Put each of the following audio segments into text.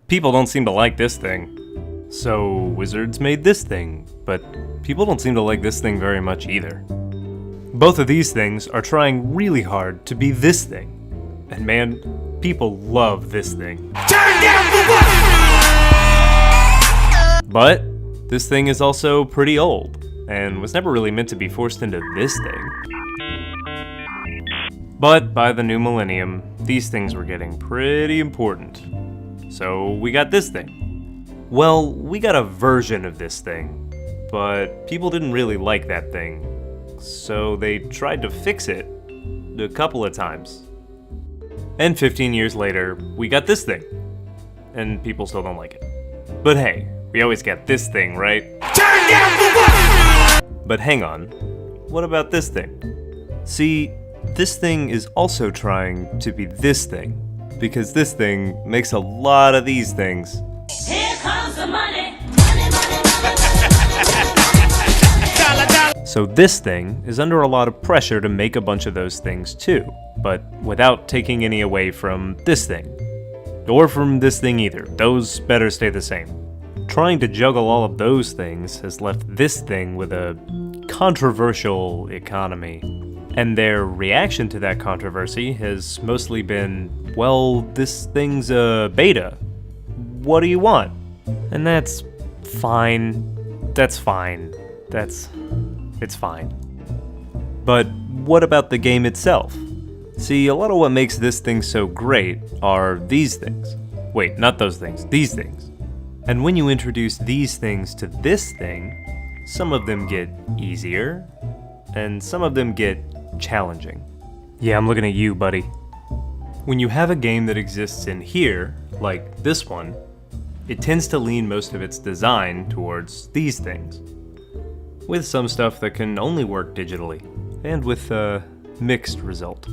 people don't seem to like this thing. So Wizards made this thing, but people don't seem to like this thing very much either. Both of these things are trying really hard to be this thing. And man, people love this thing. Turn down for what? But this thing is also pretty old, and was never really meant to be forced into this thing. But by the new millennium, these things were getting pretty important. So we got this thing. Well, we got a version of this thing, but people didn't really like that thing, so they tried to fix it a couple of times. And 15 years later, we got this thing, and people still don't like it. But hey, we always get this thing, right? Turn down for what? But hang on, what about this thing? See, this thing is also trying to be this thing, because this thing makes a lot of these things. Here comes the money. So this thing is under a lot of pressure to make a bunch of those things too, but without taking any away from this thing. Or from this thing either, those better stay the same. Trying to juggle all of those things has left this thing with a controversial economy. And their reaction to that controversy has mostly been, well, this thing's a beta. What do you want? And that's fine. That's fine. It's fine. But what about the game itself? See, a lot of what makes this thing so great are these things. Wait, not those things, these things. And when you introduce these things to this thing, some of them get easier, and some of them get challenging. Yeah, I'm looking at you, buddy. When you have a game that exists in here, like this one, it tends to lean most of its design towards these things, with some stuff that can only work digitally, and with a mixed result.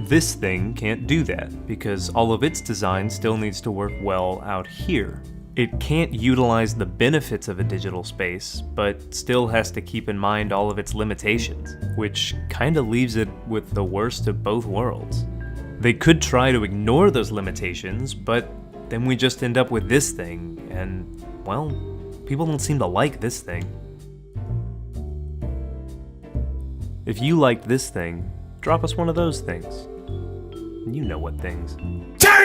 This thing can't do that, because all of its design still needs to work well out here. It can't utilize the benefits of a digital space, but still has to keep in mind all of its limitations, which kinda leaves it with the worst of both worlds. They could try to ignore those limitations, but then we just end up with this thing, and, well, people don't seem to like this thing. If you liked this thing, drop us one of those things. You know what things. Turn